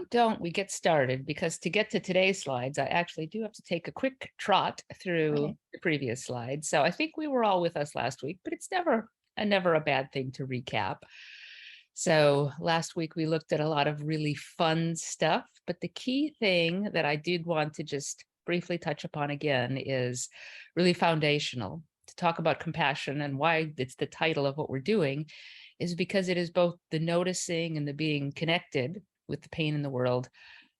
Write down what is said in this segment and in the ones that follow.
Don't we get started? Because to get to today's slides, I actually do have to take a quick trot through Okay. the previous slides. So I think we were all with us last week, but it's never a bad thing to recap. So last week we looked at a lot of really fun stuff, but the key thing that I did want to just briefly touch upon again is really foundational. To talk about compassion and why it's the title of what we're doing is because it is both the noticing and the being connected with the pain in the world,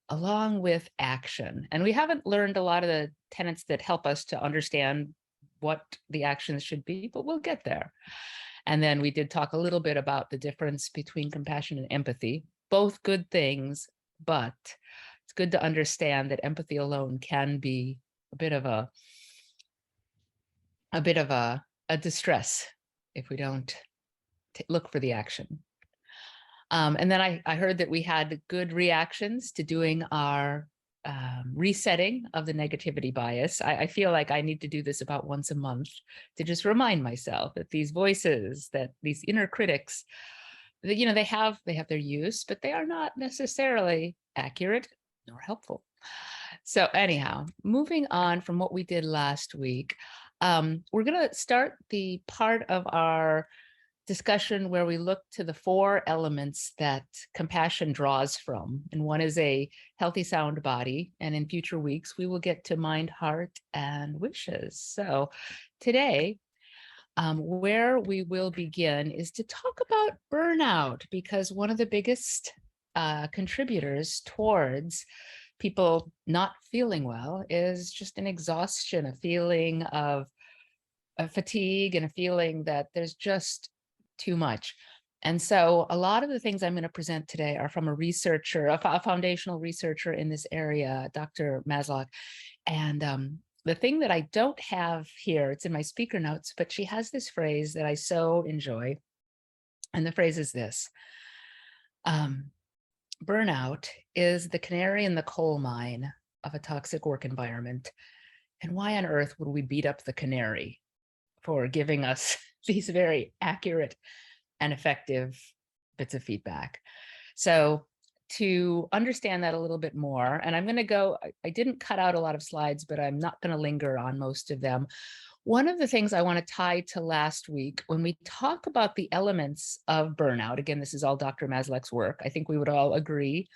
along with action. And we haven't learned a lot of the tenets that help us to understand what the actions should be, but we'll get there. And then we did talk a little bit about the difference between compassion and empathy, both good things, but it's good to understand that empathy alone can be a bit of a distress if we don't look for the action. And then I heard that we had good reactions to doing our resetting of the negativity bias. I feel like I need to do this about once a month to just remind myself that these voices, that these inner critics, that, they have their use, but they are not necessarily accurate nor helpful. So anyhow, moving on from what we did last week, we're going to start the part of our discussion where we look to the four elements that compassion draws from. And one is a healthy, sound body. And in future weeks, we will get to mind, heart, and wishes. So today, where we will begin is to talk about burnout, because one of the biggest contributors towards people not feeling well is just an exhaustion, a feeling of a fatigue and a feeling that there's just too much. And so a lot of the things I'm going to present today are from a researcher, a foundational researcher in this area, Dr. Maslow. And the thing that I don't have here, it's in my speaker notes, but she has this phrase that I so enjoy. And the phrase is this: um, burnout is the canary in the coal mine of a toxic work environment. And why on earth would we beat up the canary for giving us these very accurate and effective bits of feedback? So to understand that a little bit more, and I'm going to go, I didn't cut out a lot of slides, but I'm not going to linger on most of them. One of the things I want to tie to last week, when we talk about the elements of burnout, again, this is all Dr. Maslow's work. I think we would all agree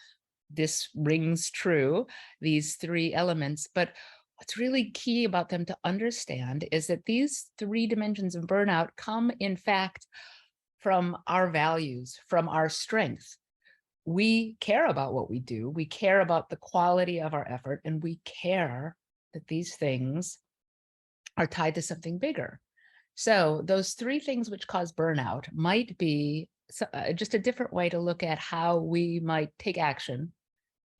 this rings true, these three elements. But what's really key about them to understand is that these three dimensions of burnout come, in fact, from our values, from our strength. We care about what we do. We care about the quality of our effort, and we care that these things are tied to something bigger. So those three things which cause burnout might be just a different way to look at how we might take action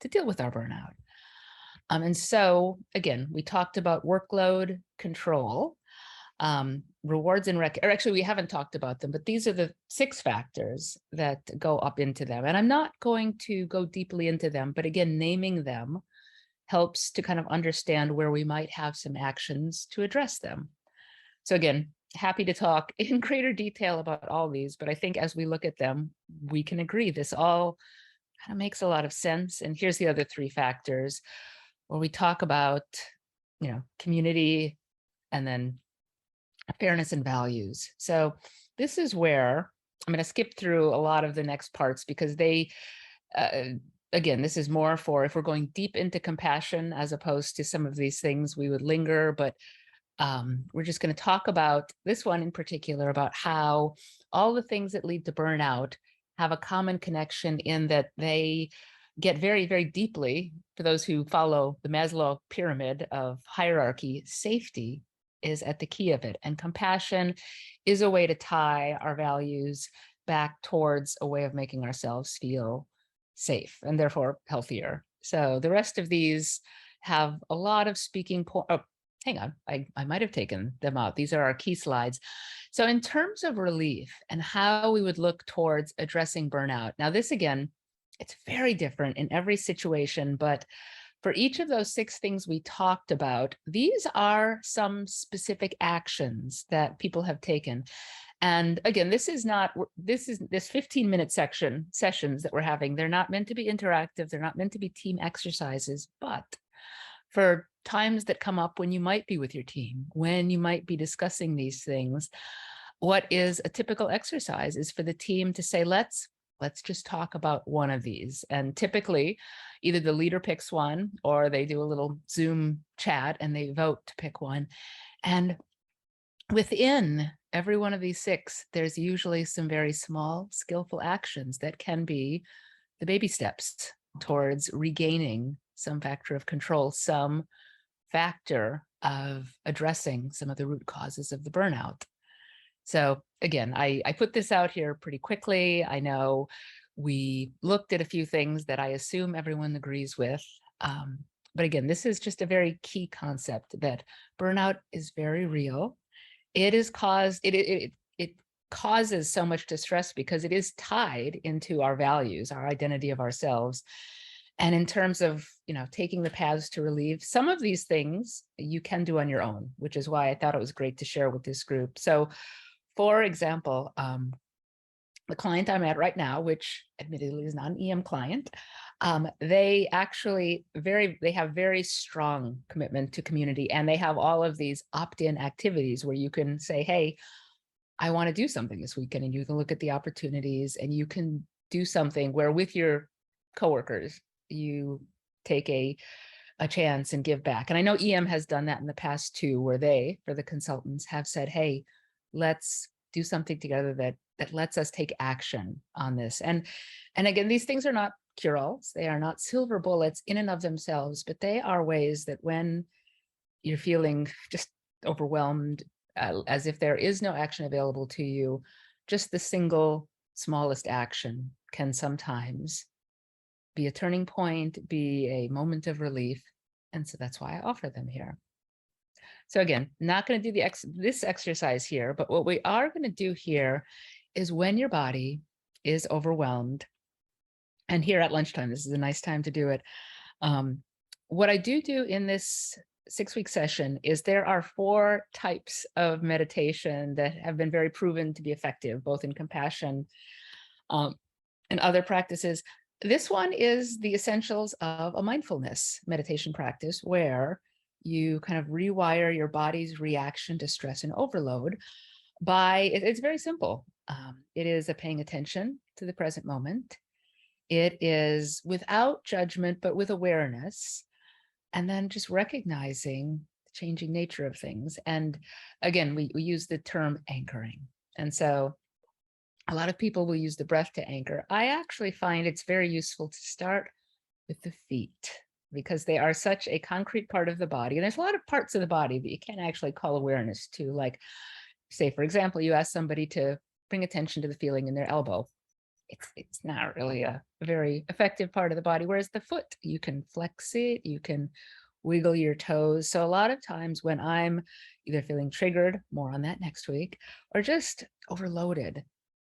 to deal with our burnout. And so, again, we talked about workload control, rewards and or actually, we haven't talked about them, but these are the 6 factors that go up into them. And I'm not going to go deeply into them, but again, naming them helps to kind of understand where we might have some actions to address them. So again, happy to talk in greater detail about all these, but I think as we look at them, we can agree this all kind of makes a lot of sense. And here's the other 3 factors where we talk about, community and then fairness and values. So this is where I'm going to skip through a lot of the next parts because they, again, this is more for if we're going deep into compassion as opposed to some of these things we would linger, but we're just going to talk about this one in particular, about how all the things that lead to burnout have a common connection in that they get very, very deeply, for those who follow the Maslow pyramid of hierarchy, safety is at the key of it. And compassion is a way to tie our values back towards a way of making ourselves feel safe and therefore healthier. So the rest of these have a lot of speaking points. Oh, hang on, I might have taken them out. These are our key slides. So in terms of relief and how we would look towards addressing burnout, now this again, it's very different in every situation, but for each of those 6 things we talked about, these are some specific actions that people have taken. And again, this 15-minute sessions that we're having, they're not meant to be interactive. They're not meant to be team exercises, but for times that come up when you might be with your team, when you might be discussing these things, what is a typical exercise is for the team to say, let's just talk about one of these. And typically either the leader picks one or they do a little Zoom chat and they vote to pick one. And within every one of these 6, there's usually some very small, skillful actions that can be the baby steps towards regaining some factor of control, some factor of addressing some of the root causes of the burnout. So again, I put this out here pretty quickly. I know we looked at a few things that I assume everyone agrees with. But again, this is just a very key concept that burnout is very real. It is caused, it causes so much distress because it is tied into our values, our identity of ourselves. And in terms of, taking the paths to relieve, some of these things you can do on your own, which is why I thought it was great to share with this group. So for example, the client I'm at right now, which admittedly is not an EM client, they actually they have very strong commitment to community, and they have all of these opt-in activities where you can say, hey, I want to do something this weekend, and you can look at the opportunities and you can do something where with your coworkers, you take a chance and give back. And I know EM has done that in the past too, where they, for the consultants, have said, hey, let's do something together that lets us take action on this. And again, these things are not cure-alls. They are not silver bullets in and of themselves, but they are ways that when you're feeling just overwhelmed, as if there is no action available to you, just the single smallest action can sometimes be a turning point, be a moment of relief. And so that's why I offer them here. So again, not going to do this exercise here, but what we are going to do here is when your body is overwhelmed, and here at lunchtime, this is a nice time to do it. What I do in this 6-week session is there are 4 types of meditation that have been very proven to be effective, both in compassion and other practices. This one is the essentials of a mindfulness meditation practice where you kind of rewire your body's reaction to stress and overload by, it's very simple. It is a paying attention to the present moment. It is without judgment, but with awareness. And then just recognizing the changing nature of things. And again, we use the term anchoring. And so a lot of people will use the breath to anchor. I actually find it's very useful to start with the feet because they are such a concrete part of the body. And there's a lot of parts of the body that you can't actually call awareness to. Like, say, for example, you ask somebody to bring attention to the feeling in their elbow. It's not really a very effective part of the body. Whereas the foot, you can flex it, you can wiggle your toes. So a lot of times when I'm either feeling triggered, more on that next week, or just overloaded,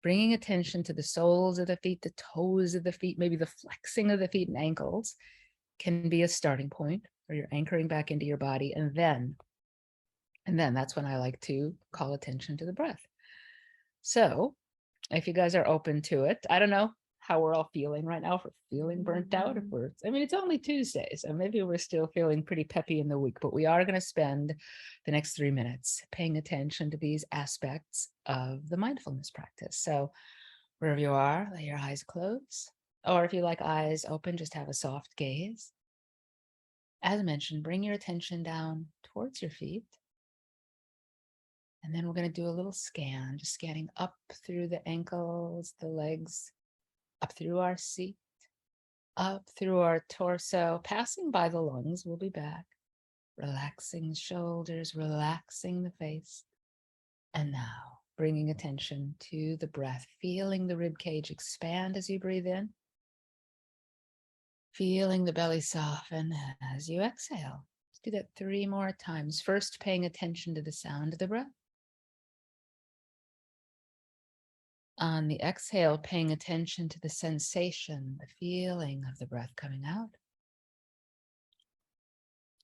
bringing attention to the soles of the feet, the toes of the feet, maybe the flexing of the feet and ankles can be a starting point where you're anchoring back into your body. And then that's when I like to call attention to the breath. So if you guys are open to it, I don't know how we're all feeling right now, if we're feeling burnt out, it's only Tuesday, so maybe we're still feeling pretty peppy in the week, but we are going to spend the next 3 minutes paying attention to these aspects of the mindfulness practice. So wherever you are, let your eyes close, or if you like eyes open, just have a soft gaze. As mentioned, bring your attention down towards your feet. And then we're going to do a little scan, just scanning up through the ankles, the legs, up through our seat, up through our torso, passing by the lungs. We'll be back. Relaxing shoulders, relaxing the face. And now bringing attention to the breath, feeling the rib cage expand as you breathe in. Feeling the belly soften as you exhale. Let's do that 3 more times. First, paying attention to the sound of the breath. On the exhale, paying attention to the sensation, the feeling of the breath coming out.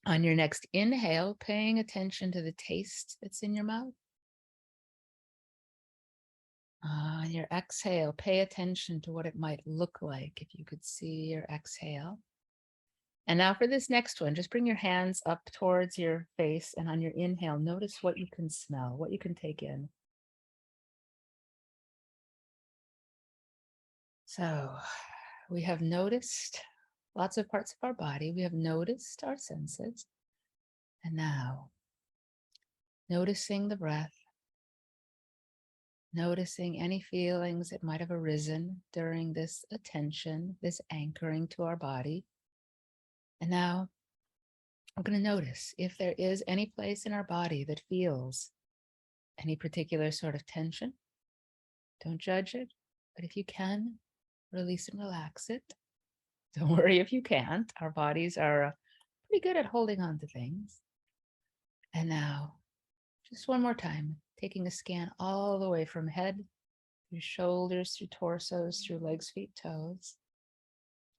On your next inhale, paying attention to the taste that's in your mouth. On your exhale, pay attention to what it might look like if you could see your exhale. And now for this next one, just bring your hands up towards your face, and on your inhale, notice what you can smell, what you can take in. So we have noticed lots of parts of our body. We have noticed our senses. And now noticing the breath, noticing any feelings that might have arisen during this attention, this anchoring to our body. And now I'm going to notice if there is any place in our body that feels any particular sort of tension. Don't judge it, but if you can, release and relax it. Don't worry if you can't. Our bodies are pretty good at holding on to things. And now, just one more time, taking a scan all the way from head through shoulders, through torsos, through legs, feet, toes.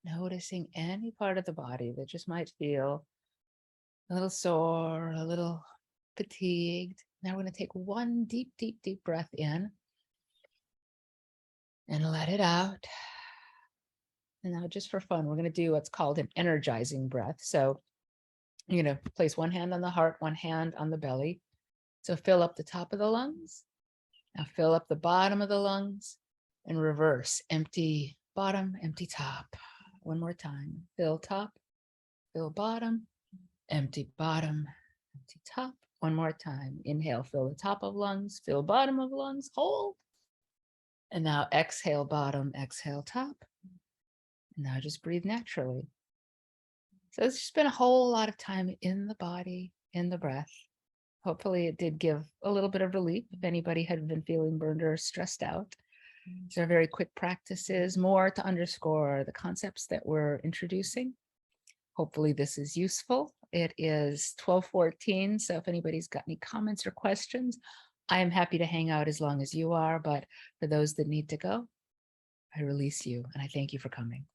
Noticing any part of the body that just might feel a little sore, a little fatigued. Now we're going to take one deep, deep, deep breath in and let it out. And now just for fun, we're going to do what's called an energizing breath. So you're going to place one hand on the heart, one hand on the belly. So fill up the top of the lungs. Now fill up the bottom of the lungs and reverse. Empty bottom, empty top. One more time. Fill top, fill bottom, empty bottom, empty top. One more time. Inhale, fill the top of lungs, fill bottom of lungs, hold. And now exhale bottom, exhale top. Now just breathe naturally. So it's just been a whole lot of time in the body, in the breath. Hopefully it did give a little bit of relief if anybody had been feeling burned or stressed out. These are very quick practices, more to underscore the concepts that we're introducing. Hopefully this is useful. It is 12:14, so if anybody's got any comments or questions, I am happy to hang out as long as you are, but for those that need to go, I release you and I thank you for coming.